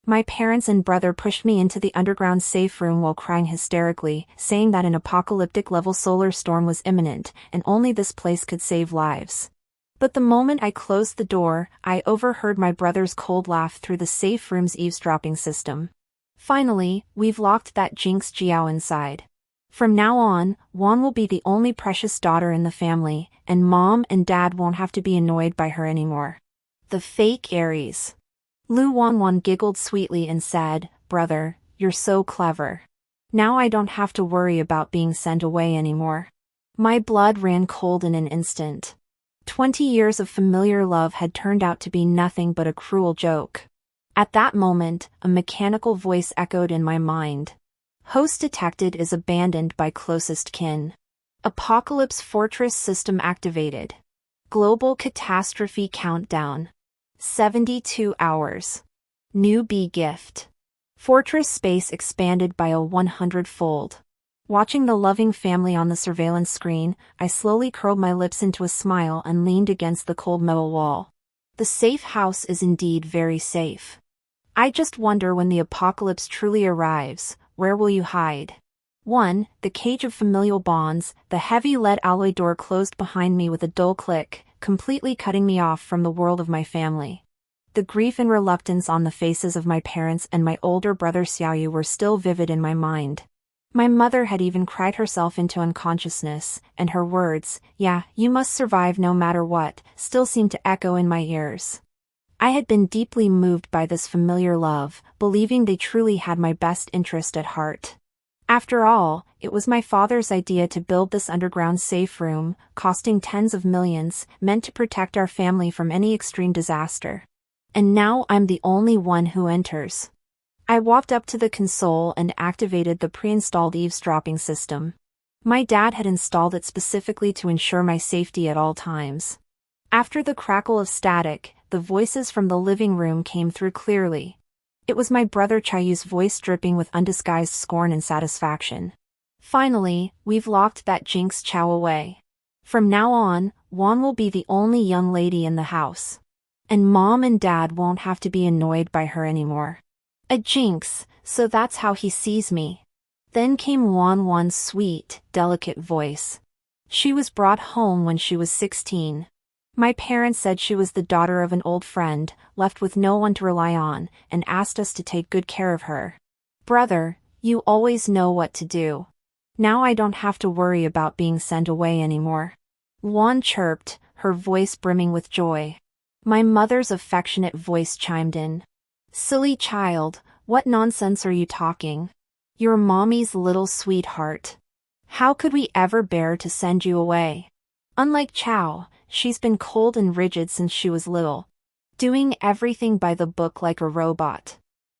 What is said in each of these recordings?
My parents and brother pushed me into the underground safe room while crying hysterically, saying that an apocalyptic-level solar storm was imminent, and only this place could save lives. But the moment I closed the door, I overheard my brother's cold laugh through the safe room's eavesdropping system. Finally, we've locked that Jinx Jiao inside. From now on, Juan will be the only precious daughter in the family, and Mom and Dad won't have to be annoyed by her anymore. The fake Aries. Lu Wanwan giggled sweetly and said, "Brother, you're so clever. Now I don't have to worry about being sent away anymore." My blood ran cold in an instant. 20 years of familiar love had turned out to be nothing but a cruel joke. At that moment, a mechanical voice echoed in my mind. Host detected is abandoned by closest kin. Apocalypse Fortress system activated. Global catastrophe countdown. 72 hours. New bee gift. Fortress space expanded by a 100-fold. Watching the loving family on the surveillance screen, I slowly curled my lips into a smile and leaned against the cold metal wall. The safe house is indeed very safe. I just wonder when the apocalypse truly arrives, where will you hide? 1. The cage of familial bonds. The heavy lead alloy door closed behind me with a dull click, completely cutting me off from the world of my family. The grief and reluctance on the faces of my parents and my older brother Xiaoyu were still vivid in my mind. My mother had even cried herself into unconsciousness, and her words, "Yeah, you must survive no matter what," still seemed to echo in my ears. I had been deeply moved by this familiar love, believing they truly had my best interest at heart. After all, it was my father's idea to build this underground safe room, costing tens of millions, meant to protect our family from any extreme disaster. And now I'm the only one who enters. I walked up to the console and activated the pre-installed eavesdropping system. My dad had installed it specifically to ensure my safety at all times. After the crackle of static, the voices from the living room came through clearly. It was my brother Chayu's voice dripping with undisguised scorn and satisfaction. "Finally, we've locked that Jinx Chow away. From now on, Juan will be the only young lady in the house. And Mom and Dad won't have to be annoyed by her anymore. A Jinx, so that's how he sees me." Then came Juan Juan's sweet, delicate voice. She was brought home when she was 16. My parents said she was the daughter of an old friend, left with no one to rely on, and asked us to take good care of her. "Brother, you always know what to do. Now I don't have to worry about being sent away anymore." Juan chirped, her voice brimming with joy. My mother's affectionate voice chimed in. "Silly child, what nonsense are you talking? You're Mommy's little sweetheart. How could we ever bear to send you away? Unlike Chow, she's been cold and rigid since she was little, doing everything by the book like a robot.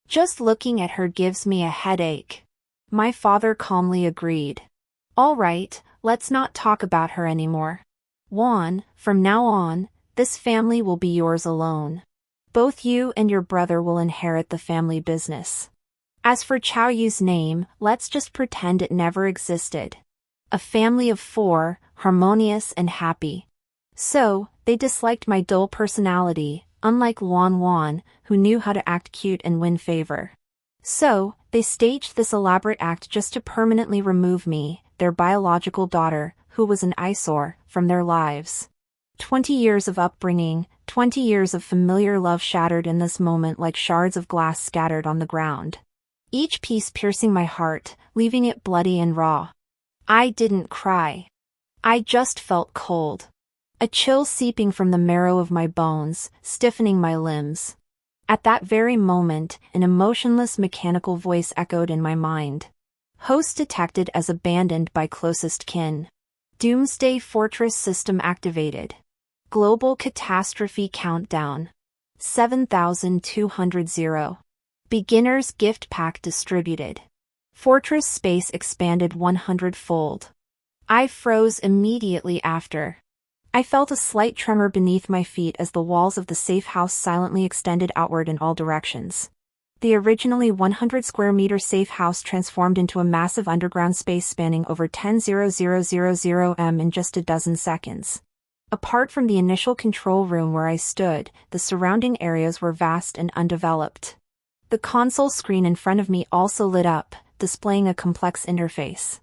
Just looking at her gives me a headache." My father calmly agreed. "All right, let's not talk about her anymore. Juan, from now on, this family will be yours alone. Both you and your brother will inherit the family business. As for Chow Yu's name, let's just pretend it never existed. A family of 4, harmonious and happy." So, they disliked my dull personality, unlike Luan Wan, who knew how to act cute and win favor. So, they staged this elaborate act just to permanently remove me, their biological daughter, who was an eyesore, from their lives. 20 years of upbringing, 20 years of familiar love shattered in this moment like shards of glass scattered on the ground. Each piece piercing my heart, leaving it bloody and raw. I didn't cry. I just felt cold. A chill seeping from the marrow of my bones, stiffening my limbs. At that very moment, an emotionless mechanical voice echoed in my mind. Host detected as abandoned by closest kin. Doomsday Fortress system activated. Global catastrophe countdown. 7,200. Beginner's gift pack distributed. Fortress space expanded 100-fold. I froze immediately after. I felt a slight tremor beneath my feet as the walls of the safe house silently extended outward in all directions. The originally 100 square meter safe house transformed into a massive underground space spanning over 10,000 m in just a dozen seconds. Apart from the initial control room where I stood, the surrounding areas were vast and undeveloped. The console screen in front of me also lit up, displaying a complex interface.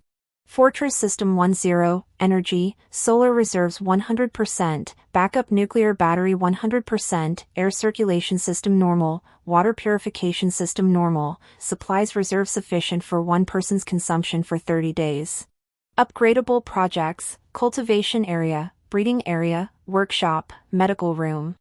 Fortress System 10, Energy, Solar Reserves 100%, Backup Nuclear Battery 100%, Air Circulation System Normal, Water Purification System Normal, Supplies Reserve Sufficient for one person's consumption for 30 days. Upgradable projects, Cultivation Area, Breeding Area, Workshop, Medical Room.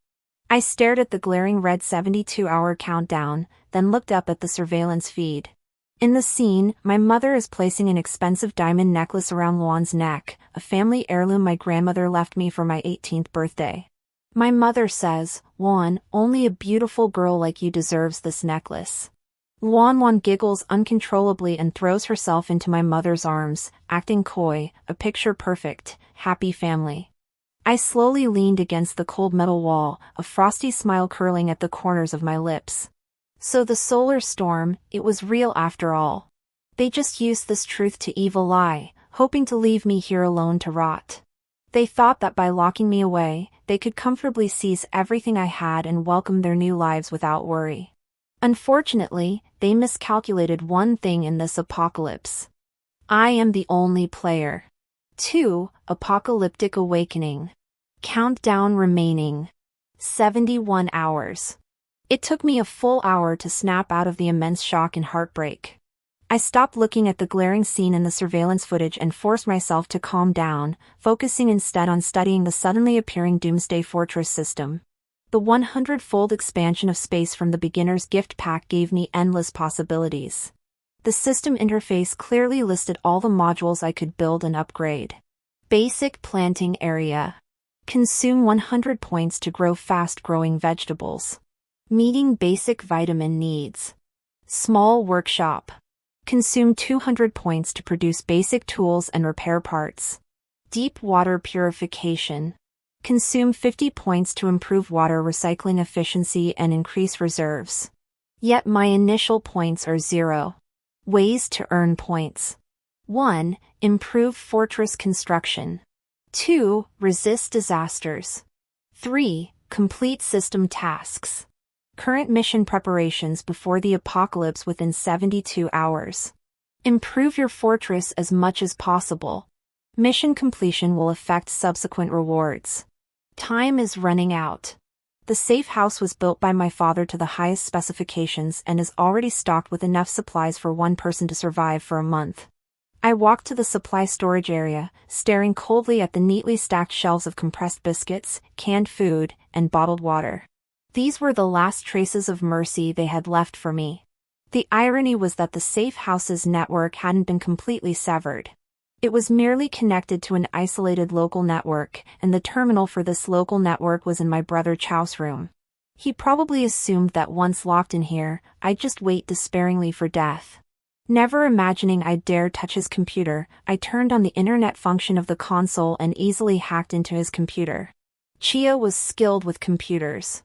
I stared at the glaring red 72-hour countdown, then looked up at the surveillance feed. In the scene, my mother is placing an expensive diamond necklace around Luan's neck, a family heirloom my grandmother left me for my 18th birthday. My mother says, "Luan, only a beautiful girl like you deserves this necklace." Luan giggles uncontrollably and throws herself into my mother's arms, acting coy, a picture-perfect, happy family. I slowly leaned against the cold metal wall, a frosty smile curling at the corners of my lips. So the solar storm, it was real after all. They just used this truth to evil eye, hoping to leave me here alone to rot. They thought that by locking me away, they could comfortably seize everything I had and welcome their new lives without worry. Unfortunately, they miscalculated one thing in this apocalypse. I am the only player. 2. Apocalyptic Awakening. Countdown remaining. 71 hours. It took me a full hour to snap out of the immense shock and heartbreak. I stopped looking at the glaring scene in the surveillance footage and forced myself to calm down, focusing instead on studying the suddenly appearing Doomsday Fortress system. The 100-fold expansion of space from the beginner's gift pack gave me endless possibilities. The system interface clearly listed all the modules I could build and upgrade. Basic planting area. Consume 100 points to grow fast-growing vegetables. Meeting basic vitamin needs. Small workshop. Consume 200 points to produce basic tools and repair parts. Deep water purification. Consume 50 points to improve water recycling efficiency and increase reserves. Yet my initial points are 0. Ways to earn points. 1. Improve fortress construction. 2. Resist disasters. 3. Complete system tasks. Current mission preparations before the apocalypse within 72 hours. Improve your fortress as much as possible. Mission completion will affect subsequent rewards. Time is running out. The safe house was built by my father to the highest specifications and is already stocked with enough supplies for one person to survive for a month. I walked to the supply storage area, staring coldly at the neatly stacked shelves of compressed biscuits, canned food, and bottled water. These were the last traces of mercy they had left for me. The irony was that the safe house's network hadn't been completely severed. It was merely connected to an isolated local network, and the terminal for this local network was in my brother Chow's room. He probably assumed that once locked in here, I'd just wait despairingly for death. Never imagining I'd dare touch his computer, I turned on the internet function of the console and easily hacked into his computer. Chia was skilled with computers.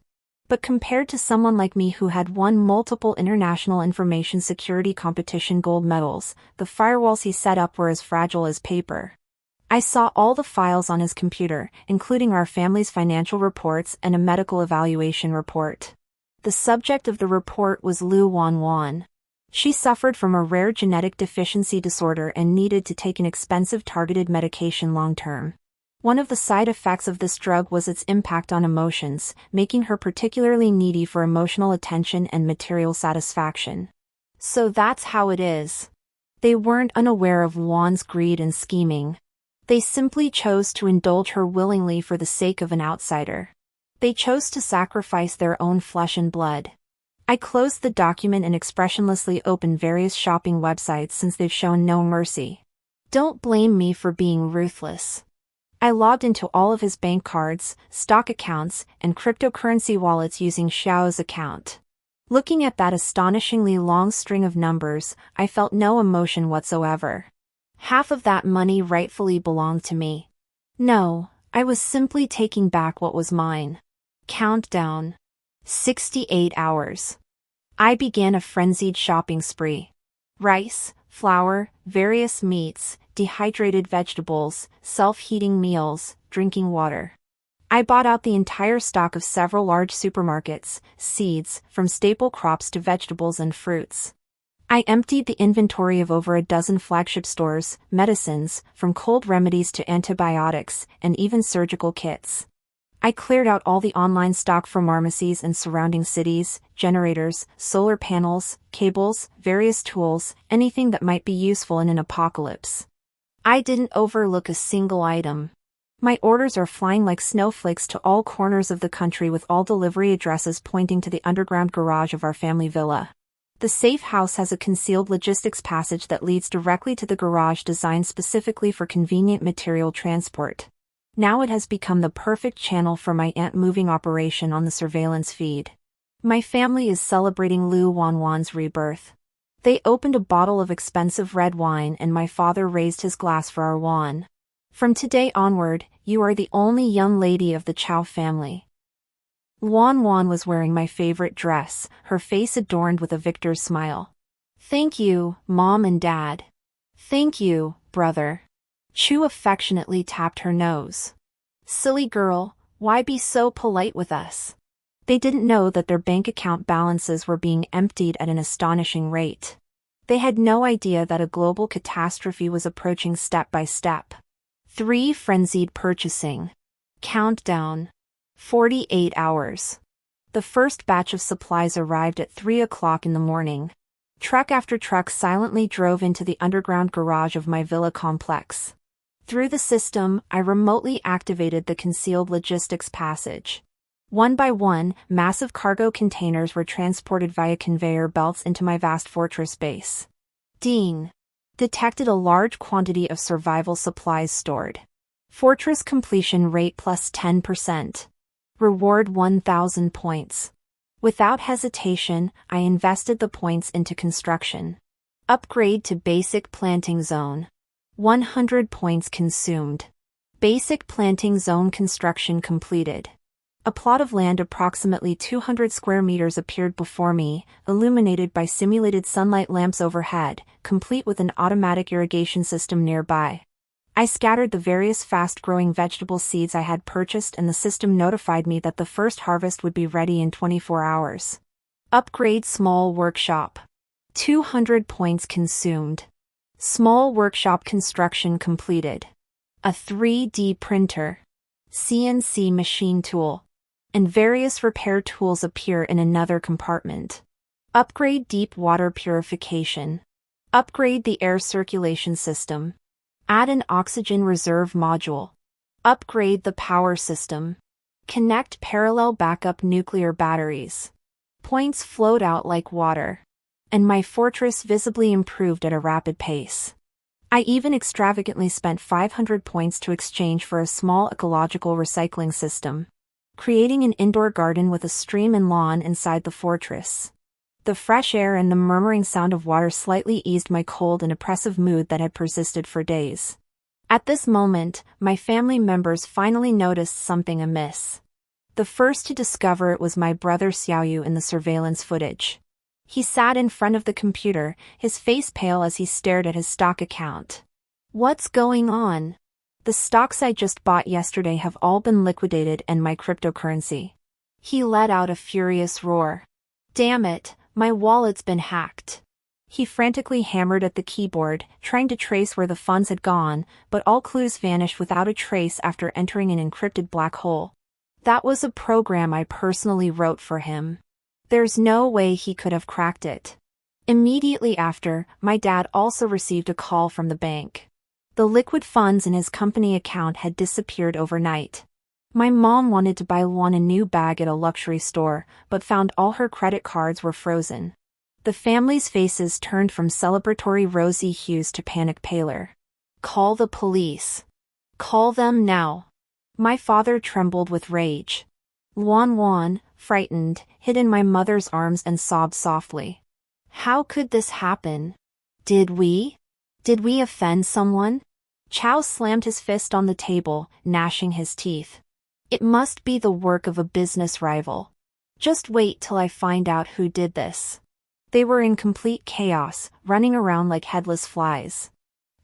But compared to someone like me who had won multiple international information security competition gold medals, the firewalls he set up were as fragile as paper. I saw all the files on his computer, including our family's financial reports and a medical evaluation report. The subject of the report was Lu Wan. She suffered from a rare genetic deficiency disorder and needed to take an expensive targeted medication long-term. One of the side effects of this drug was its impact on emotions, making her particularly needy for emotional attention and material satisfaction. So that's how it is. They weren't unaware of Luan's greed and scheming. They simply chose to indulge her willingly for the sake of an outsider. They chose to sacrifice their own flesh and blood. I closed the document and expressionlessly opened various shopping websites since they've shown no mercy. Don't blame me for being ruthless. I logged into all of his bank cards, stock accounts, and cryptocurrency wallets using Xiao's account. Looking at that astonishingly long string of numbers, I felt no emotion whatsoever. Half of that money rightfully belonged to me. No, I was simply taking back what was mine. Countdown. 68 hours. I began a frenzied shopping spree. Rice, flour, various meats, dehydrated vegetables, self-heating meals, drinking water. I bought out the entire stock of several large supermarkets, seeds, from staple crops to vegetables and fruits. I emptied the inventory of over a dozen flagship stores, medicines, from cold remedies to antibiotics, and even surgical kits. I cleared out all the online stock from pharmacies and surrounding cities, generators, solar panels, cables, various tools, anything that might be useful in an apocalypse. I didn't overlook a single item. My orders are flying like snowflakes to all corners of the country, with all delivery addresses pointing to the underground garage of our family villa. The safe house has a concealed logistics passage that leads directly to the garage, designed specifically for convenient material transport. Now it has become the perfect channel for my aunt moving operation on the surveillance feed. My family is celebrating Lu Wanwan's rebirth. They opened a bottle of expensive red wine and my father raised his glass for our Wan. From today onward, you are the only young lady of the Chow family. Wan Wan was wearing my favorite dress, her face adorned with a victor's smile. Thank you, Mom and Dad. Thank you, brother. Chu affectionately tapped her nose. Silly girl, why be so polite with us? They didn't know that their bank account balances were being emptied at an astonishing rate. They had no idea that a global catastrophe was approaching step by step. 3. Frenzied purchasing. Countdown. 48 hours. The first batch of supplies arrived at 3 o'clock in the morning. Truck after truck silently drove into the underground garage of my villa complex. Through the system, I remotely activated the concealed logistics passage. One by one, massive cargo containers were transported via conveyor belts into my vast fortress base. Ding. Detected a large quantity of survival supplies stored. Fortress completion rate plus 10%. Reward 1,000 points. Without hesitation, I invested the points into construction. Upgrade to basic planting zone. 100 points consumed. Basic planting zone construction completed. A plot of land approximately 200 square meters appeared before me, illuminated by simulated sunlight lamps overhead, complete with an automatic irrigation system nearby. I scattered the various fast-growing vegetable seeds I had purchased, and the system notified me that the first harvest would be ready in 24 hours. Upgrade small workshop. 200 points consumed. Small workshop construction completed. A 3D printer, CNC machine tool, and various repair tools appear in another compartment. Upgrade deep water purification. Upgrade the air circulation system. Add an oxygen reserve module. Upgrade the power system. Connect parallel backup nuclear batteries. Points flowed out like water. And my fortress visibly improved at a rapid pace. I even extravagantly spent 500 points to exchange for a small ecological recycling system, creating an indoor garden with a stream and lawn inside the fortress. The fresh air and the murmuring sound of water slightly eased my cold and oppressive mood that had persisted for days. At this moment, my family members finally noticed something amiss. The first to discover it was my brother Xiaoyu in the surveillance footage. He sat in front of the computer, his face pale as he stared at his stock account. What's going on? The stocks I just bought yesterday have all been liquidated and my cryptocurrency. He let out a furious roar. Damn it, my wallet's been hacked. He frantically hammered at the keyboard, trying to trace where the funds had gone, but all clues vanished without a trace after entering an encrypted black hole. That was a program I personally wrote for him. There's no way he could have cracked it. Immediately after, my dad also received a call from the bank. The liquid funds in his company account had disappeared overnight. My mom wanted to buy Luan a new bag at a luxury store, but found all her credit cards were frozen. The family's faces turned from celebratory rosy hues to panic pallor. Call the police. Call them now. My father trembled with rage. Luan, frightened, hid in my mother's arms and sobbed softly. How could this happen? Did we offend someone? Chow slammed his fist on the table, gnashing his teeth. It must be the work of a business rival. Just wait till I find out who did this. They were in complete chaos, running around like headless flies.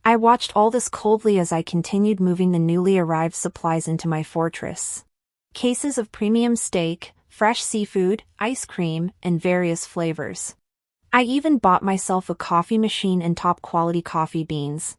I watched all this coldly as I continued moving the newly arrived supplies into my fortress. Cases of premium steak, fresh seafood, ice cream, and various flavors. I even bought myself a coffee machine and top-quality coffee beans.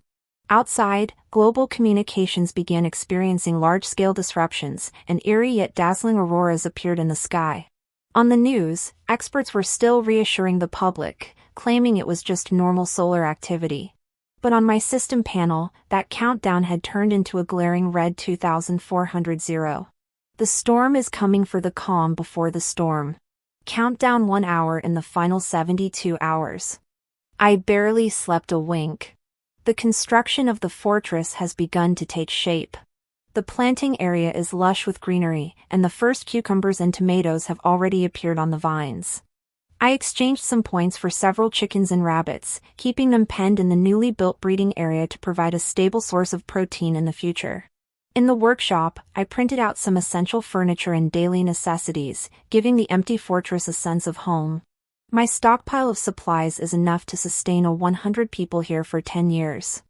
Outside, global communications began experiencing large-scale disruptions, and eerie yet dazzling auroras appeared in the sky. On the news, experts were still reassuring the public, claiming it was just normal solar activity. But on my system panel, that countdown had turned into a glaring red 2400. The storm is coming for the calm before the storm. Countdown 1 hour in the final 72 hours. I barely slept a wink. The construction of the fortress has begun to take shape. The planting area is lush with greenery, and the first cucumbers and tomatoes have already appeared on the vines. I exchanged some points for several chickens and rabbits, keeping them penned in the newly built breeding area to provide a stable source of protein in the future. In the workshop, I printed out some essential furniture and daily necessities, giving the empty fortress a sense of home. My stockpile of supplies is enough to sustain 100 people here for 10 years.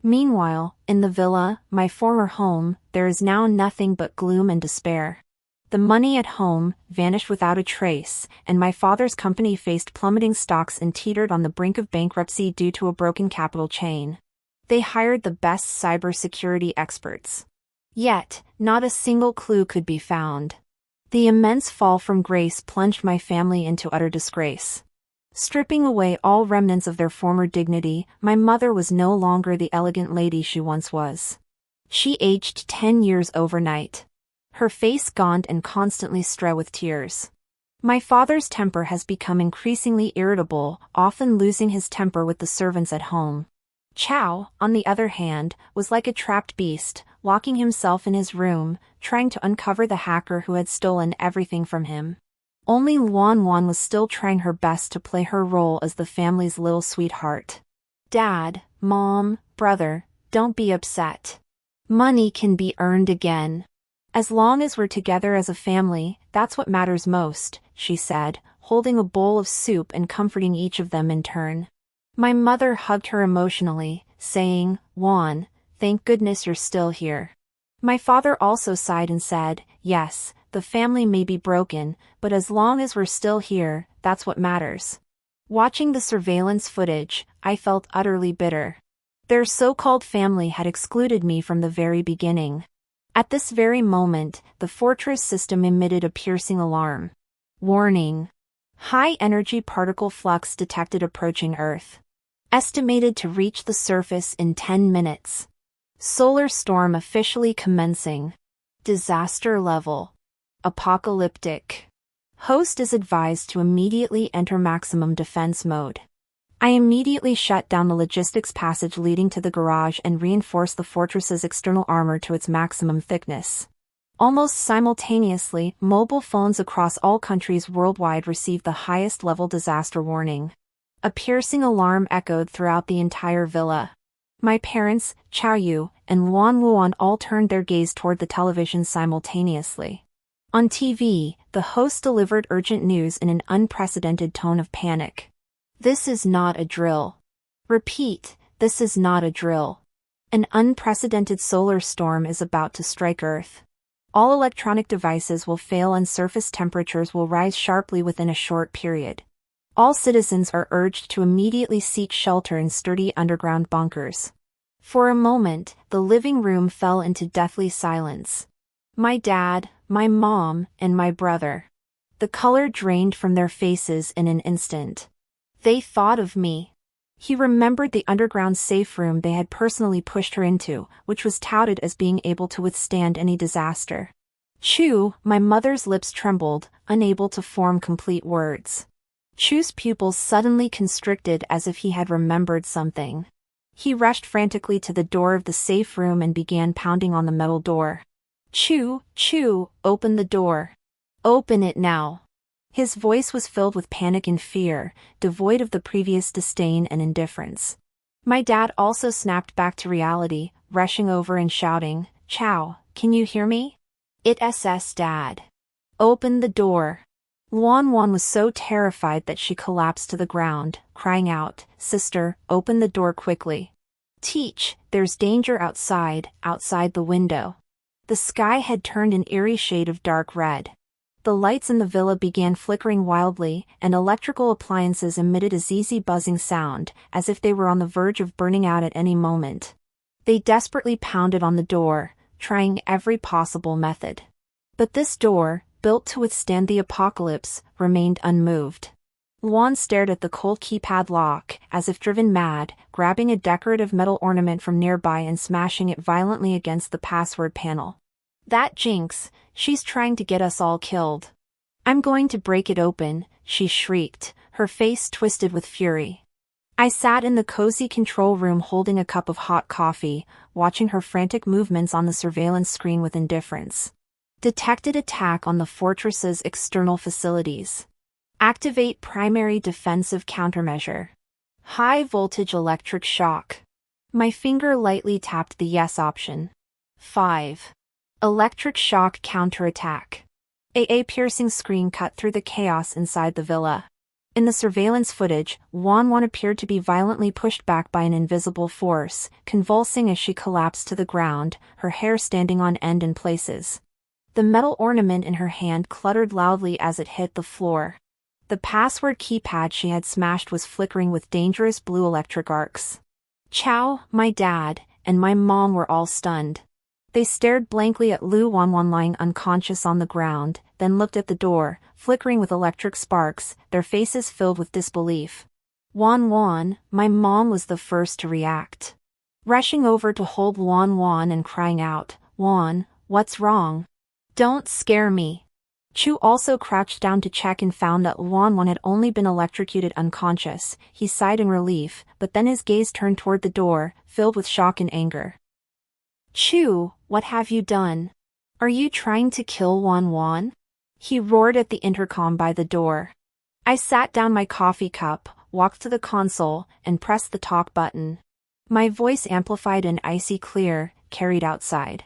Meanwhile, in the villa, my former home, there is now nothing but gloom and despair. The money at home vanished without a trace, and my father's company faced plummeting stocks and teetered on the brink of bankruptcy due to a broken capital chain. They hired the best cybersecurity experts. Yet, not a single clue could be found. The immense fall from grace plunged my family into utter disgrace. Stripping away all remnants of their former dignity, my mother was no longer the elegant lady she once was. She aged 10 years overnight. Her face gaunt and constantly strewn with tears. My father's temper has become increasingly irritable, often losing his temper with the servants at home. Chow, on the other hand, was like a trapped beast, locking himself in his room, trying to uncover the hacker who had stolen everything from him. Only Luan Wan was still trying her best to play her role as the family's little sweetheart. Dad, Mom, brother, don't be upset. Money can be earned again. As long as we're together as a family, that's what matters most, she said, holding a bowl of soup and comforting each of them in turn. My mother hugged her emotionally, saying, "Juan, thank goodness you're still here." My father also sighed and said, "Yes, the family may be broken, but as long as we're still here, that's what matters." Watching the surveillance footage, I felt utterly bitter. Their so-called family had excluded me from the very beginning. At this very moment, the fortress system emitted a piercing alarm. Warning. High-energy particle flux detected approaching Earth. Estimated to reach the surface in 10 minutes. Solar storm officially commencing. Disaster level. Apocalyptic. Host is advised to immediately enter maximum defense mode. I immediately shut down the logistics passage leading to the garage and reinforced the fortress's external armor to its maximum thickness. Almost simultaneously, mobile phones across all countries worldwide received the highest level disaster warning. A piercing alarm echoed throughout the entire villa. My parents, Chao Yu, and Luan Luan all turned their gaze toward the television simultaneously. On TV, the host delivered urgent news in an unprecedented tone of panic. This is not a drill. Repeat, this is not a drill. An unprecedented solar storm is about to strike Earth. All electronic devices will fail and surface temperatures will rise sharply within a short period. All citizens are urged to immediately seek shelter in sturdy underground bunkers. For a moment, the living room fell into deathly silence. My dad, my mom, and my brother. The color drained from their faces in an instant. They thought of me. He remembered the underground safe room they had personally pushed her into, which was touted as being able to withstand any disaster. Chu, my mother's lips trembled, unable to form complete words. Chu's pupils suddenly constricted as if he had remembered something. He rushed frantically to the door of the safe room and began pounding on the metal door. Chu, open the door. Open it now. His voice was filled with panic and fear, devoid of the previous disdain and indifference. My dad also snapped back to reality, rushing over and shouting, "Chow, can you hear me? It's Dad. Open the door." Luan Wan was so terrified that she collapsed to the ground, crying out, "Sister, open the door quickly. Teach, there's danger outside the window." The sky had turned an eerie shade of dark red. The lights in the villa began flickering wildly, and electrical appliances emitted a zezzy buzzing sound, as if they were on the verge of burning out at any moment. They desperately pounded on the door, trying every possible method. But this door, built to withstand the apocalypse, remained unmoved. Luan stared at the cold keypad lock, as if driven mad, grabbing a decorative metal ornament from nearby and smashing it violently against the password panel. "That Jinx, she's trying to get us all killed. I'm going to break it open," she shrieked, her face twisted with fury. I sat in the cozy control room holding a cup of hot coffee, watching her frantic movements on the surveillance screen with indifference. Detected attack on the fortress's external facilities. Activate primary defensive countermeasure. High voltage electric shock. My finger lightly tapped the yes option. 5. Electric shock counterattack. A piercing scream cut through the chaos inside the villa. In the surveillance footage, Wan appeared to be violently pushed back by an invisible force, convulsing as she collapsed to the ground, her hair standing on end in places. The metal ornament in her hand cluttered loudly as it hit the floor. The password keypad she had smashed was flickering with dangerous blue electric arcs. Chow, my dad, and my mom were all stunned. They stared blankly at Lu Wanwan lying unconscious on the ground, then looked at the door, flickering with electric sparks, their faces filled with disbelief. Wan, my mom was the first to react. Rushing over to hold Wan and crying out, "Wan, what's wrong? Don't scare me." Chu also crouched down to check and found that Wan had only been electrocuted unconscious. He sighed in relief, but then his gaze turned toward the door, filled with shock and anger. "Chu, what have you done? Are you trying to kill Wan?" He roared at the intercom by the door. I sat down my coffee cup, walked to the console, and pressed the talk button. My voice amplified and icy clear, carried outside.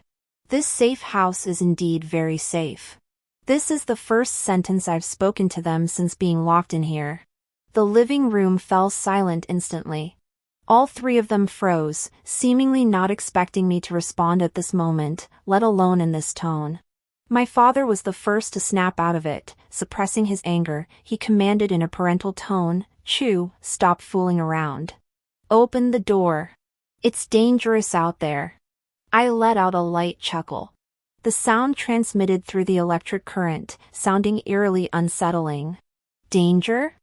"This safe house is indeed very safe. This is the first sentence I've spoken to them since being locked in here." The living room fell silent instantly. All three of them froze, seemingly not expecting me to respond at this moment, let alone in this tone. My father was the first to snap out of it. Suppressing his anger, he commanded in a parental tone, "Chu, stop fooling around. Open the door. It's dangerous out there." I let out a light chuckle. The sound transmitted through the electric current, sounding eerily unsettling. "Danger?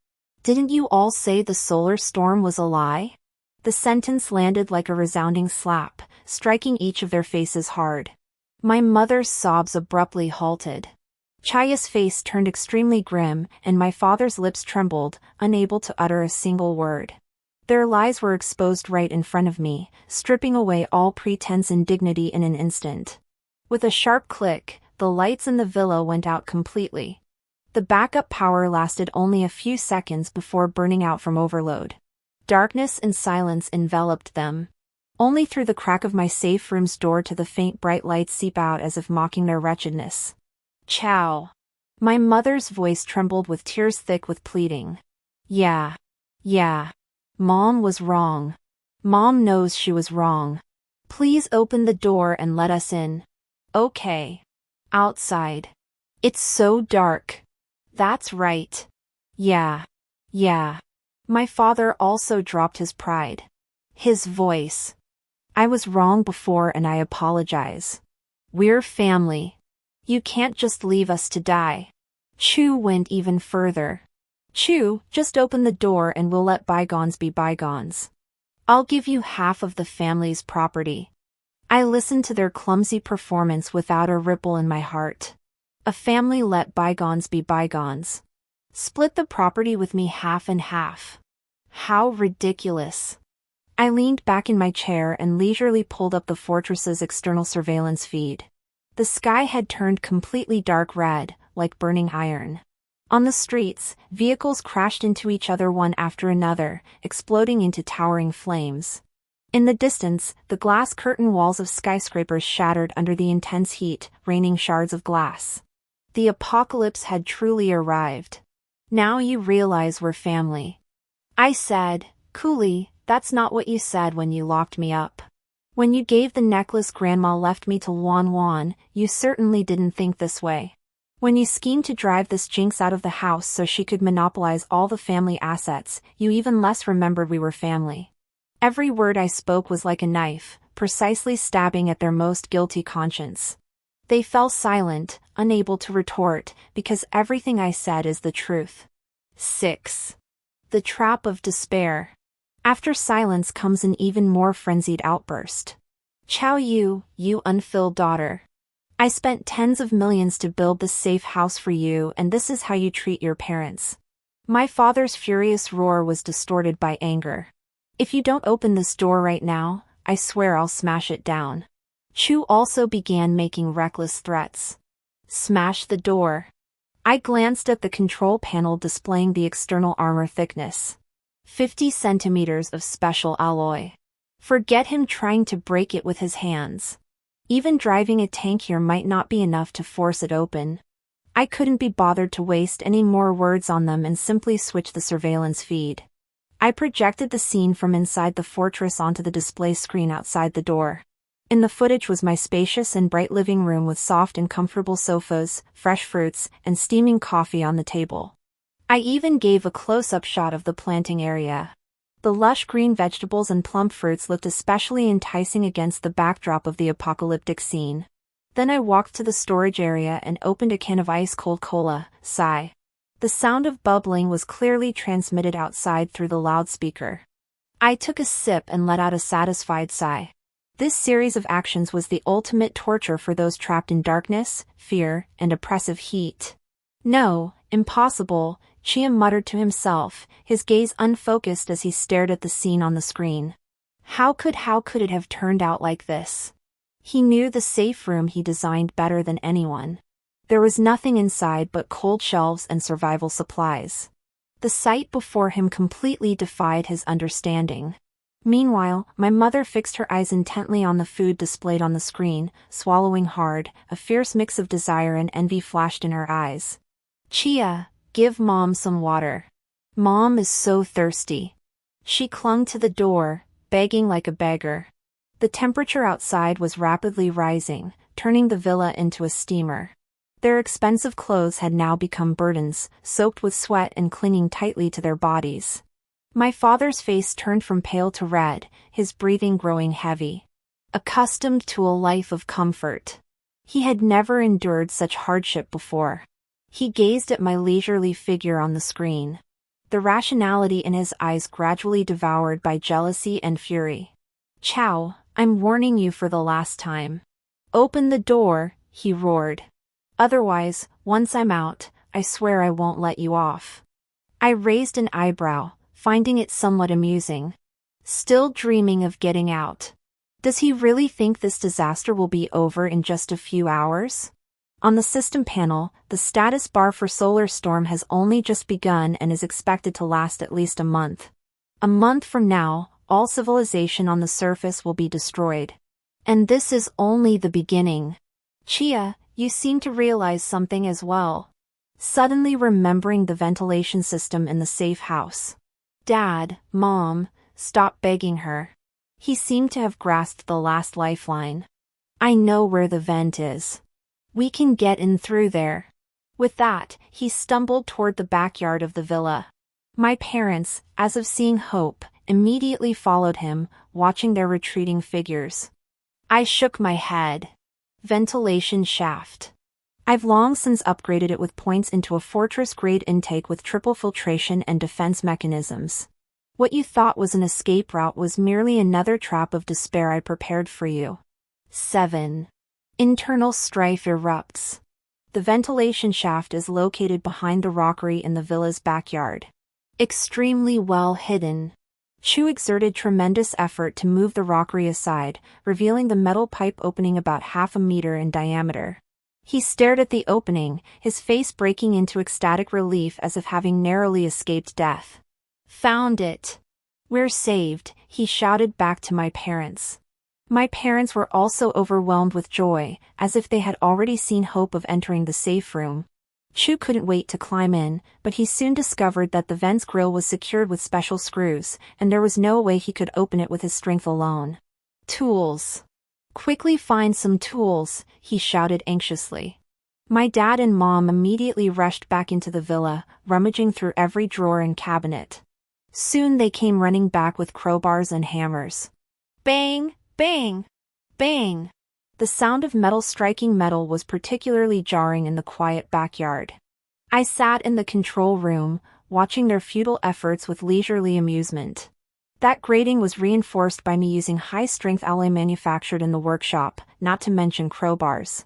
Didn't you all say the solar storm was a lie?" The sentence landed like a resounding slap, striking each of their faces hard. My mother's sobs abruptly halted. Chaya's face turned extremely grim, and my father's lips trembled, unable to utter a single word. Their lies were exposed right in front of me, stripping away all pretense and dignity in an instant. With a sharp click, the lights in the villa went out completely. The backup power lasted only a few seconds before burning out from overload. Darkness and silence enveloped them. Only through the crack of my safe room's door did the faint bright lights seep out as if mocking their wretchedness. "Chow." My mother's voice trembled with tears thick with pleading. Yeah. Mom was wrong. Mom knows she was wrong. Please open the door and let us in." "Okay. Outside. It's so dark." "That's right. Yeah. My father also dropped his pride. His voice. "I was wrong before and I apologize. We're family. You can't just leave us to die." Chu went even further. "Chu, just open the door and we'll let bygones be bygones. I'll give you half of the family's property." I listened to their clumsy performance without a ripple in my heart. A family let bygones be bygones. Split the property with me half and half. How ridiculous. I leaned back in my chair and leisurely pulled up the fortress's external surveillance feed. The sky had turned completely dark red, like burning iron. On the streets, vehicles crashed into each other one after another, exploding into towering flames. In the distance, the glass curtain walls of skyscrapers shattered under the intense heat, raining shards of glass. The apocalypse had truly arrived. "Now you realize we're family," I said, coolly. "That's not what you said when you locked me up." When you gave the necklace Grandma left me to Wan Wan, you certainly didn't think this way. When you schemed to drive this jinx out of the house so she could monopolize all the family assets, you even less remembered we were family. Every word I spoke was like a knife, precisely stabbing at their most guilty conscience. They fell silent, unable to retort, because everything I said is the truth. 6. The trap of despair. After silence comes an even more frenzied outburst. Chow you unfilled daughter. I spent tens of millions to build this safe house for you, and this is how you treat your parents. My father's furious roar was distorted by anger. If you don't open this door right now, I swear I'll smash it down. Chu also began making reckless threats. Smash the door. I glanced at the control panel displaying the external armor thickness. 50 centimeters of special alloy. Forget him trying to break it with his hands. Even driving a tank here might not be enough to force it open. I couldn't be bothered to waste any more words on them and simply switch the surveillance feed. I projected the scene from inside the fortress onto the display screen outside the door. In the footage was my spacious and bright living room with soft and comfortable sofas, fresh fruits, and steaming coffee on the table. I even gave a close-up shot of the planting area. The lush green vegetables and plump fruits looked especially enticing against the backdrop of the apocalyptic scene. Then I walked to the storage area and opened a can of ice-cold cola, sigh. The sound of bubbling was clearly transmitted outside through the loudspeaker. I took a sip and let out a satisfied sigh. This series of actions was the ultimate torture for those trapped in darkness, fear, and oppressive heat. No, impossible, Chia muttered to himself, his gaze unfocused as he stared at the scene on the screen. How could it have turned out like this? He knew the safe room he designed better than anyone. There was nothing inside but cold shelves and survival supplies. The sight before him completely defied his understanding. Meanwhile, my mother fixed her eyes intently on the food displayed on the screen, swallowing hard, a fierce mix of desire and envy flashed in her eyes. Chia, give Mom some water. Mom is so thirsty. She clung to the door, begging like a beggar. The temperature outside was rapidly rising, turning the villa into a steamer. Their expensive clothes had now become burdens, soaked with sweat and clinging tightly to their bodies. My father's face turned from pale to red, his breathing growing heavy. Accustomed to a life of comfort, he had never endured such hardship before. He gazed at my leisurely figure on the screen. The rationality in his eyes gradually devoured by jealousy and fury. Chow, I'm warning you for the last time. Open the door, he roared. Otherwise, once I'm out, I swear I won't let you off. I raised an eyebrow, finding it somewhat amusing. Still dreaming of getting out. Does he really think this disaster will be over in just a few hours? On the system panel, the status bar for Solar Storm has only just begun and is expected to last at least a month. A month from now, all civilization on the surface will be destroyed. And this is only the beginning. Chia, you seem to realize something as well. Suddenly remembering the ventilation system in the safe house. Dad, Mom, stop begging her. He seemed to have grasped the last lifeline. I know where the vent is. We can get in through there. With that, he stumbled toward the backyard of the villa. My parents, as if seeing hope, immediately followed him, watching their retreating figures. I shook my head. Ventilation shaft. I've long since upgraded it with points into a fortress-grade intake with triple filtration and defense mechanisms. What you thought was an escape route was merely another trap of despair I prepared for you. 7. Internal strife erupts. The ventilation shaft is located behind the rockery in the villa's backyard. Extremely well hidden. Chu exerted tremendous effort to move the rockery aside, revealing the metal pipe opening about half a meter in diameter. He stared at the opening, his face breaking into ecstatic relief as if having narrowly escaped death. Found it. We're saved, he shouted back to my parents. My parents were also overwhelmed with joy, as if they had already seen hope of entering the safe room. Chu couldn't wait to climb in, but he soon discovered that the vent's grill was secured with special screws, and there was no way he could open it with his strength alone. Tools. Quickly find some tools, he shouted anxiously. My dad and mom immediately rushed back into the villa, rummaging through every drawer and cabinet. Soon they came running back with crowbars and hammers. Bang! Bang! Bang! The sound of metal striking metal was particularly jarring in the quiet backyard. I sat in the control room, watching their futile efforts with leisurely amusement. That grating was reinforced by me using high-strength alloy manufactured in the workshop, not to mention crowbars.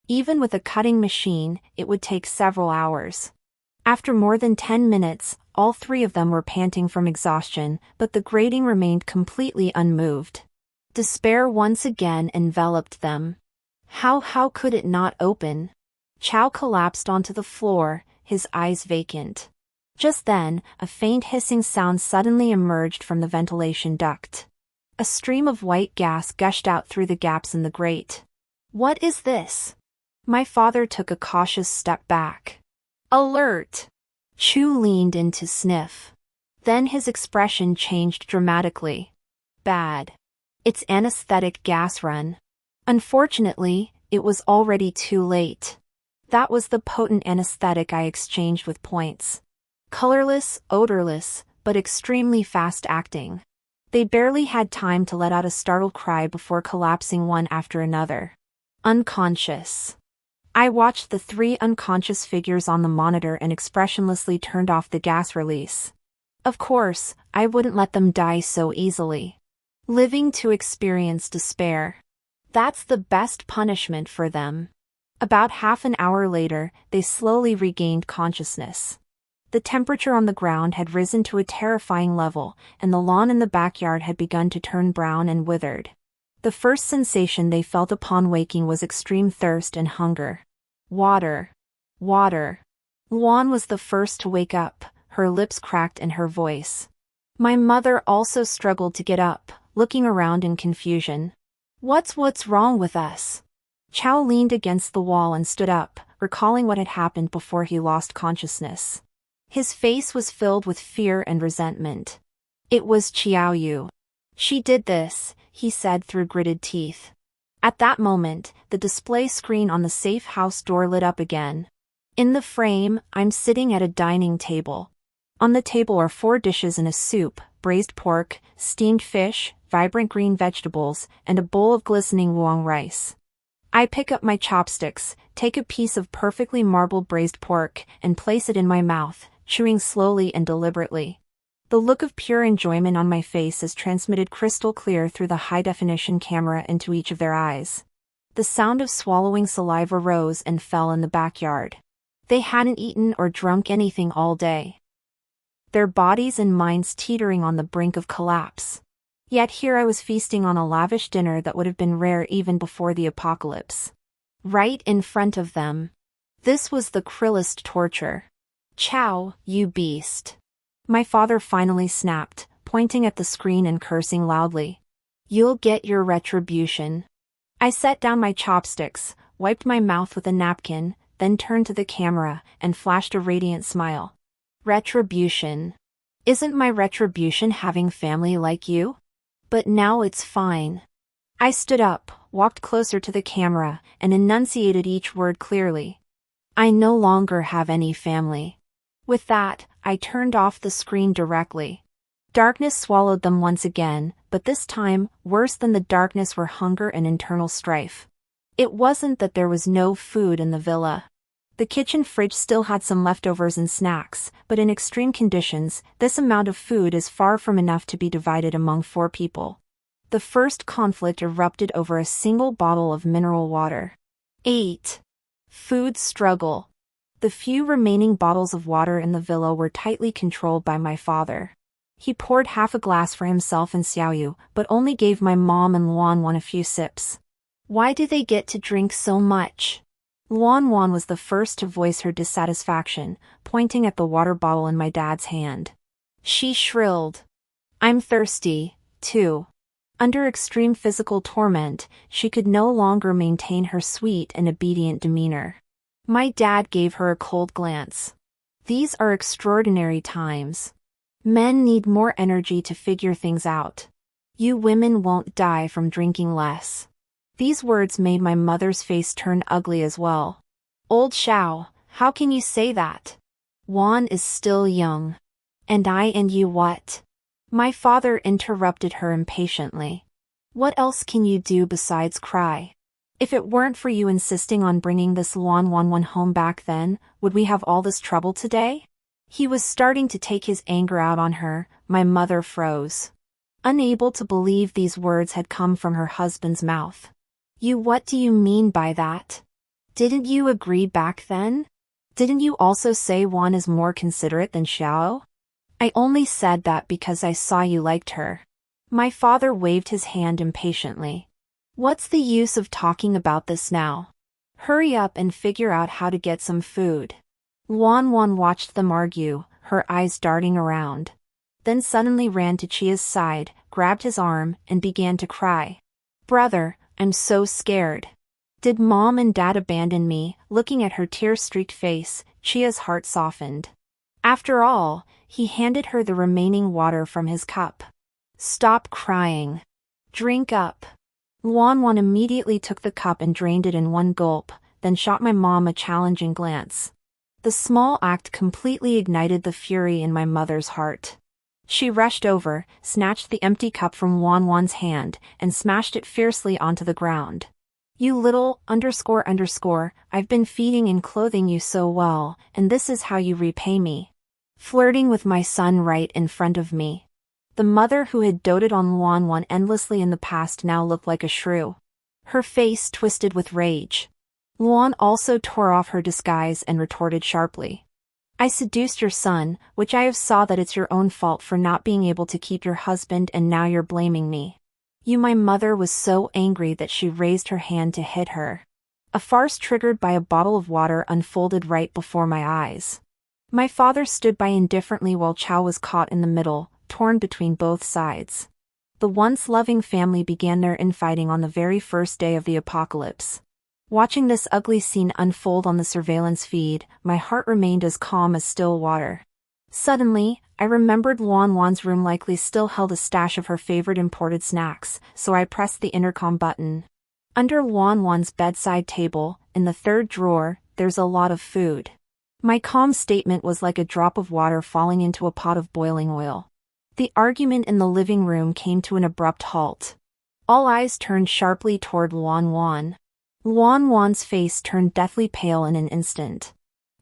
Even with a cutting machine, it would take several hours. After more than 10 minutes, all three of them were panting from exhaustion, but the grating remained completely unmoved. Despair once again enveloped them. How could it not open? Chow collapsed onto the floor, his eyes vacant. Just then, a faint hissing sound suddenly emerged from the ventilation duct. A stream of white gas gushed out through the gaps in the grate. What is this? My father took a cautious step back. Alert! Chu leaned in to sniff. Then his expression changed dramatically. Bad. It's anesthetic gas run. Unfortunately, it was already too late. That was the potent anesthetic I exchanged with points. Colorless, odorless, but extremely fast-acting. They barely had time to let out a startled cry before collapsing one after another. Unconscious. I watched the three unconscious figures on the monitor and expressionlessly turned off the gas release. Of course, I wouldn't let them die so easily. Living to experience despair. That's the best punishment for them. About half an hour later, they slowly regained consciousness. The temperature on the ground had risen to a terrifying level, and the lawn in the backyard had begun to turn brown and withered. The first sensation they felt upon waking was extreme thirst and hunger. Water. Water. Luan was the first to wake up, her lips cracked and her voice. My mother also struggled to get up, looking around in confusion. What's wrong with us? Chow leaned against the wall and stood up, recalling what had happened before he lost consciousness. His face was filled with fear and resentment. It was Qiaoyu. She did this, he said through gritted teeth. At that moment, the display screen on the safe house door lit up again. In the frame, I'm sitting at a dining table. On the table are 4 dishes and a soup, braised pork, steamed fish, vibrant green vegetables, and a bowl of glistening wuong rice. I pick up my chopsticks, take a piece of perfectly marbled braised pork, and place it in my mouth, chewing slowly and deliberately. The look of pure enjoyment on my face is transmitted crystal clear through the high-definition camera into each of their eyes. The sound of swallowing saliva rose and fell in the backyard. They hadn't eaten or drunk anything all day. Their bodies and minds teetering on the brink of collapse. Yet here I was feasting on a lavish dinner that would have been rare even before the apocalypse. Right in front of them. This was the cruelest torture. Chow, you beast. My father finally snapped, pointing at the screen and cursing loudly. You'll get your retribution. I set down my chopsticks, wiped my mouth with a napkin, then turned to the camera and flashed a radiant smile. Retribution. Isn't my retribution having family like you? But now it's fine. I stood up, walked closer to the camera, and enunciated each word clearly. I no longer have any family. With that, I turned off the screen directly. Darkness swallowed them once again, but this time, worse than the darkness were hunger and internal strife. It wasn't that there was no food in the villa. The kitchen fridge still had some leftovers and snacks, but in extreme conditions, this amount of food is far from enough to be divided among 4 people. The first conflict erupted over a single bottle of mineral water. 8. Food struggle. The few remaining bottles of water in the villa were tightly controlled by my father. He poured half a glass for himself and Xiaoyu, but only gave my mom and Luan a few sips. Why do they get to drink so much? Luan was the first to voice her dissatisfaction, pointing at the water bottle in my dad's hand. She shrilled. I'm thirsty, too. Under extreme physical torment, she could no longer maintain her sweet and obedient demeanor. My dad gave her a cold glance. These are extraordinary times. Men need more energy to figure things out. You women won't die from drinking less. These words made my mother's face turn ugly as well. Old Xiao, how can you say that? Juan is still young. And you what? My father interrupted her impatiently. What else can you do besides cry? If it weren't for you insisting on bringing this Luan home back then, would we have all this trouble today? He was starting to take his anger out on her. My mother froze, unable to believe these words had come from her husband's mouth. What do you mean by that? Didn't you agree back then? Didn't you also say Juan is more considerate than Xiao? I only said that because I saw you liked her. My father waved his hand impatiently. What's the use of talking about this now? Hurry up and figure out how to get some food. Luan watched them argue, her eyes darting around. Then suddenly ran to Chia's side, grabbed his arm, and began to cry. Brother, I'm so scared. Did Mom and Dad abandon me? Looking at her tear-streaked face, Chia's heart softened. After all, he handed her the remaining water from his cup. Stop crying. Drink up. Luan immediately took the cup and drained it in one gulp, then shot my mom a challenging glance. The small act completely ignited the fury in my mother's heart. She rushed over, snatched the empty cup from Wan's hand, and smashed it fiercely onto the ground. You little, I've been feeding and clothing you so well, and this is how you repay me. Flirting with my son right in front of me. The mother who had doted on Luan endlessly in the past now looked like a shrew. Her face twisted with rage. Luan also tore off her disguise and retorted sharply. I seduced your son, which I have saw that it's your own fault for not being able to keep your husband, and now you're blaming me. My mother was so angry that she raised her hand to hit her. A farce triggered by a bottle of water unfolded right before my eyes. My father stood by indifferently while Chao was caught in the middle, torn between both sides. The once loving family began their infighting on the very first day of the apocalypse. Watching this ugly scene unfold on the surveillance feed, my heart remained as calm as still water. Suddenly, I remembered Wan's room likely still held a stash of her favorite imported snacks, so I pressed the intercom button. Under Wan's bedside table, in the third drawer, there's a lot of food. My calm statement was like a drop of water falling into a pot of boiling oil. The argument in the living room came to an abrupt halt. All eyes turned sharply toward Wan. Wan's face turned deathly pale in an instant.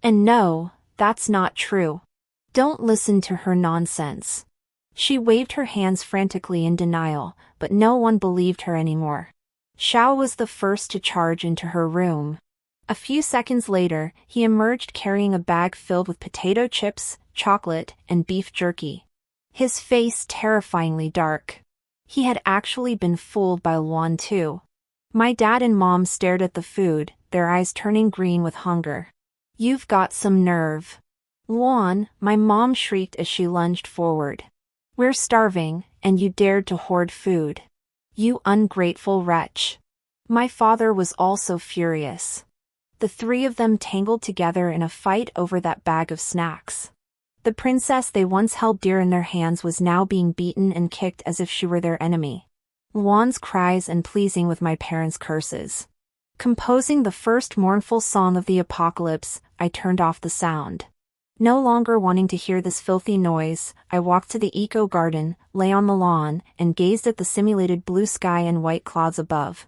And no, that's not true. Don't listen to her nonsense. She waved her hands frantically in denial, but no one believed her anymore. Xiao was the first to charge into her room. A few seconds later, he emerged carrying a bag filled with potato chips, chocolate, and beef jerky. His face terrifyingly dark. He had actually been fooled by Luan too. My dad and mom stared at the food, their eyes turning green with hunger. You've got some nerve. Luan, my mom shrieked as she lunged forward. We're starving, and you dared to hoard food. You ungrateful wretch. My father was also furious. The three of them tangled together in a fight over that bag of snacks. The princess they once held dear in their hands was now being beaten and kicked as if she were their enemy. Luan's cries and pleasing with my parents' curses. Composing the first mournful song of the apocalypse, I turned off the sound. No longer wanting to hear this filthy noise, I walked to the eco-garden, lay on the lawn, and gazed at the simulated blue sky and white clouds above.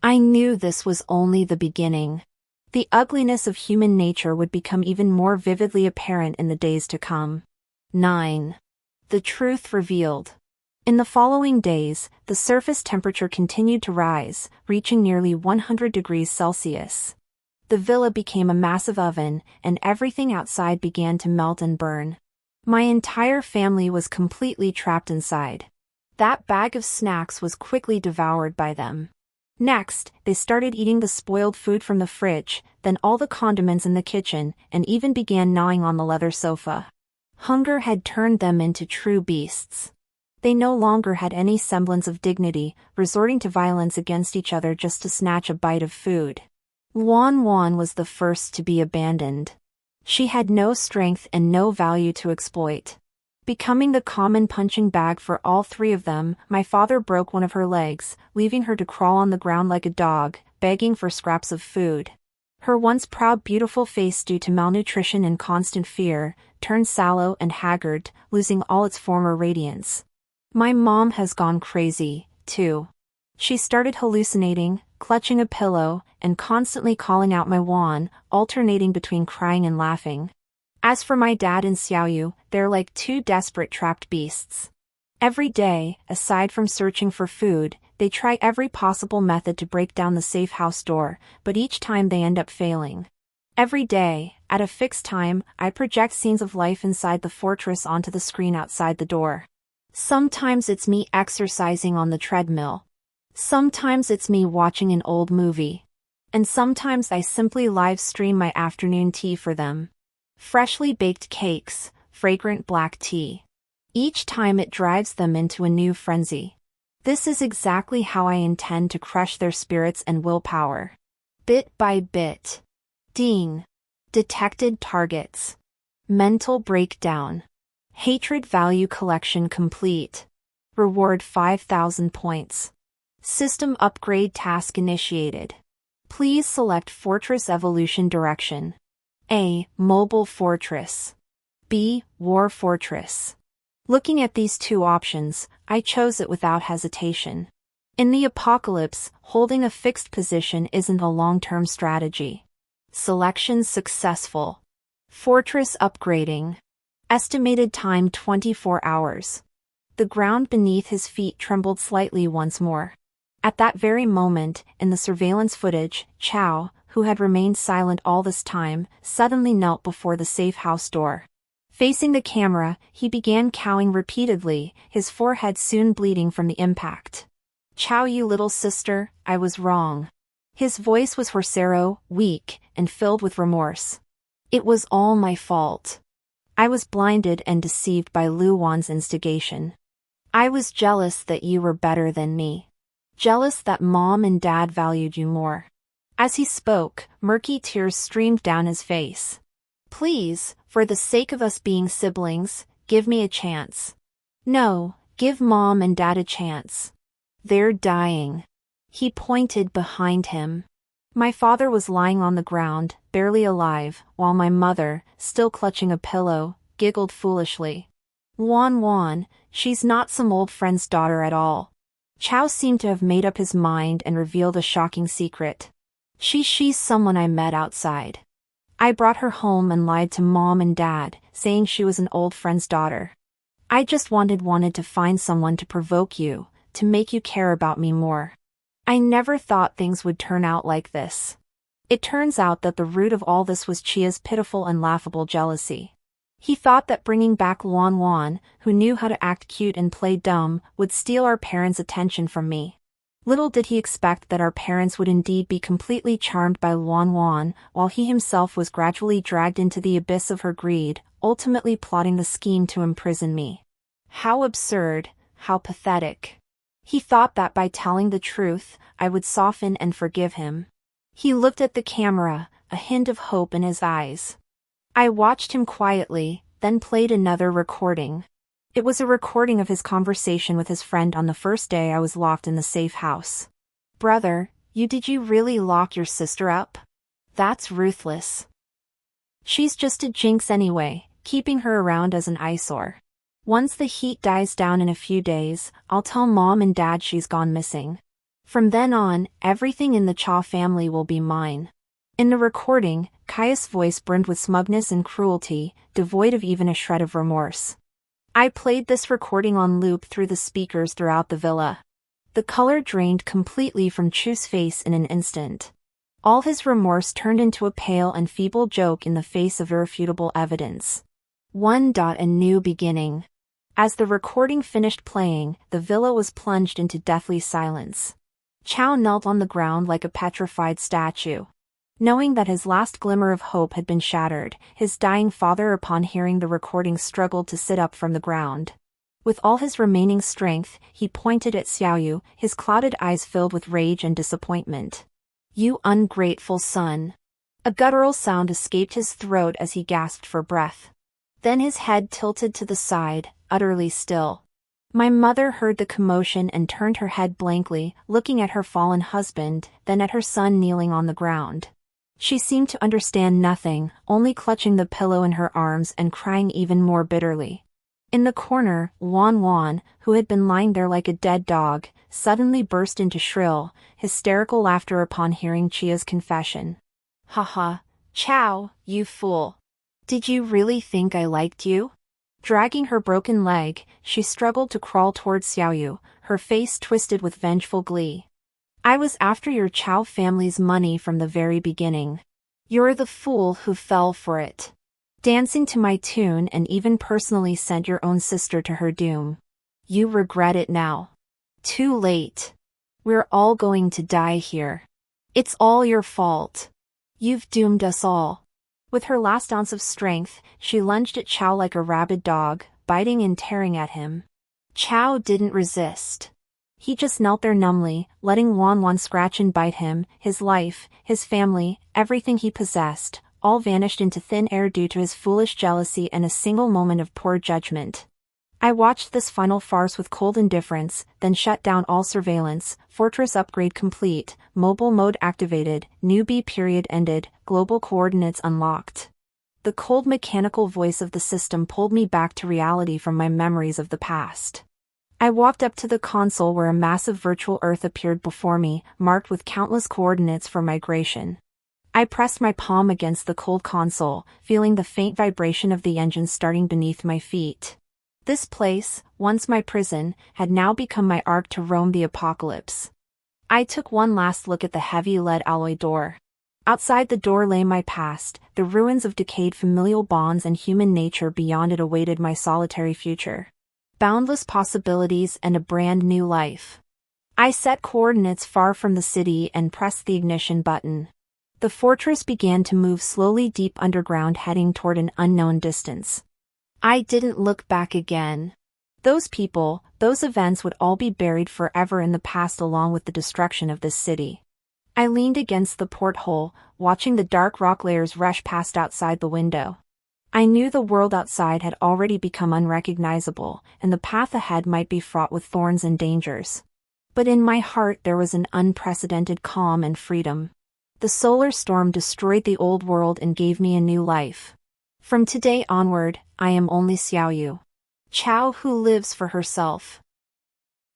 I knew this was only the beginning. The ugliness of human nature would become even more vividly apparent in the days to come. 9. The truth revealed. In the following days, the surface temperature continued to rise, reaching nearly 100 degrees Celsius. The villa became a massive oven, and everything outside began to melt and burn. My entire family was completely trapped inside. That bag of snacks was quickly devoured by them. Next, they started eating the spoiled food from the fridge, then all the condiments in the kitchen, and even began gnawing on the leather sofa. Hunger had turned them into true beasts. They no longer had any semblance of dignity, resorting to violence against each other just to snatch a bite of food. Wan was the first to be abandoned. She had no strength and no value to exploit. Becoming the common punching bag for all three of them, my father broke one of her legs, leaving her to crawl on the ground like a dog, begging for scraps of food. Her once proud beautiful face, due to malnutrition and constant fear, turned sallow and haggard, losing all its former radiance. My mom has gone crazy, too. She started hallucinating, clutching a pillow, and constantly calling out my Juan, alternating between crying and laughing. As for my dad and Xiaoyu, they're like two desperate trapped beasts. Every day, aside from searching for food, they try every possible method to break down the safe house door, but each time they end up failing. Every day, at a fixed time, I project scenes of life inside the fortress onto the screen outside the door. Sometimes it's me exercising on the treadmill. Sometimes it's me watching an old movie. And sometimes I simply live stream my afternoon tea for them. Freshly baked cakes, fragrant black tea. Each time it drives them into a new frenzy. This is exactly how I intend to crush their spirits and willpower. Bit by bit. Ding. Detected targets. Mental breakdown. Hatred value collection complete. Reward 5,000 points. System upgrade task initiated. Please select Fortress Evolution Direction. A. Mobile Fortress. B. War Fortress. Looking at these two options, I chose it without hesitation. In the apocalypse, holding a fixed position isn't a long-term strategy. Selection successful. Fortress upgrading. Estimated time 24 hours. The ground beneath his feet trembled slightly once more. At that very moment, in the surveillance footage, Chow, who had remained silent all this time, suddenly knelt before the safe house door. Facing the camera, he began cowing repeatedly, his forehead soon bleeding from the impact. "Chow, you little sister, I was wrong." His voice was hoarse, weak, and filled with remorse. "It was all my fault. I was blinded and deceived by Lu Wan's instigation. I was jealous that you were better than me. Jealous that Mom and Dad valued you more." As he spoke, murky tears streamed down his face. "Please, for the sake of us being siblings, give me a chance. No, give Mom and Dad a chance. They're dying." He pointed behind him. My father was lying on the ground, barely alive, while my mother, still clutching a pillow, giggled foolishly. Wan, she's not some old friend's daughter at all." Chow seemed to have made up his mind and revealed a shocking secret. She's someone I met outside. I brought her home and lied to Mom and Dad, saying she was an old friend's daughter. I just wanted to find someone to provoke you, to make you care about me more. I never thought things would turn out like this. It turns out that the root of all this was Chia's pitiful and laughable jealousy. He thought that bringing back Wan, who knew how to act cute and play dumb, would steal our parents' attention from me. Little did he expect that our parents would indeed be completely charmed by Wan, while he himself was gradually dragged into the abyss of her greed, ultimately plotting the scheme to imprison me. How absurd, how pathetic. He thought that by telling the truth, I would soften and forgive him. He looked at the camera, a hint of hope in his eyes. I watched him quietly, then played another recording. It was a recording of his conversation with his friend on the first day I was locked in the safe house. "Brother, did you really lock your sister up? That's ruthless. She's just a jinx anyway, keeping her around as an eyesore. Once the heat dies down in a few days, I'll tell Mom and Dad she's gone missing. From then on, everything in the Cha family will be mine." In the recording, Kaya's voice brimmed with smugness and cruelty, devoid of even a shred of remorse. I played this recording on loop through the speakers throughout the villa. The color drained completely from Chu's face in an instant. All his remorse turned into a pale and feeble joke in the face of irrefutable evidence. A new beginning. As the recording finished playing, the villa was plunged into deathly silence. Chow knelt on the ground like a petrified statue. Knowing that his last glimmer of hope had been shattered, his dying father, upon hearing the recording, struggled to sit up from the ground. With all his remaining strength, he pointed at Xiaoyu, his clouded eyes filled with rage and disappointment. "You ungrateful son." A guttural sound escaped his throat as he gasped for breath. Then his head tilted to the side, utterly still. My mother heard the commotion and turned her head blankly, looking at her fallen husband, then at her son kneeling on the ground. She seemed to understand nothing, only clutching the pillow in her arms and crying even more bitterly. In the corner, Wan Wan, who had been lying there like a dead dog, suddenly burst into shrill, hysterical laughter upon hearing Chia's confession. "Ha ha, Chow, you fool. Did you really think I liked you?" Dragging her broken leg, she struggled to crawl towards Xiaoyu, her face twisted with vengeful glee. "I was after your Chow family's money from the very beginning. You're the fool who fell for it. Dancing to my tune and even personally sent your own sister to her doom. You regret it now. Too late. We're all going to die here. It's all your fault. You've doomed us all." With her last ounce of strength, she lunged at Chow like a rabid dog, biting and tearing at him. Chow didn't resist. He just knelt there numbly, letting Wan Wan scratch and bite him. His life, his family, everything he possessed, all vanished into thin air due to his foolish jealousy and a single moment of poor judgment. I watched this final farce with cold indifference, then shut down all surveillance, fortress upgrade complete, mobile mode activated, newbie period ended, global coordinates unlocked. The cold mechanical voice of the system pulled me back to reality from my memories of the past. I walked up to the console where a massive virtual Earth appeared before me, marked with countless coordinates for migration. I pressed my palm against the cold console, feeling the faint vibration of the engine starting beneath my feet. This place, once my prison, had now become my ark to roam the apocalypse. I took one last look at the heavy lead alloy door. Outside the door lay my past, the ruins of decayed familial bonds and human nature. Beyond it awaited my solitary future. Boundless possibilities and a brand new life. I set coordinates far from the city and pressed the ignition button. The fortress began to move slowly deep underground, heading toward an unknown distance. I didn't look back again. Those people, those events would all be buried forever in the past along with the destruction of this city. I leaned against the porthole, watching the dark rock layers rush past outside the window. I knew the world outside had already become unrecognizable, and the path ahead might be fraught with thorns and dangers. But in my heart there was an unprecedented calm and freedom. The solar storm destroyed the old world and gave me a new life. From today onward, I am only Xiaoyu. Chow who lives for herself.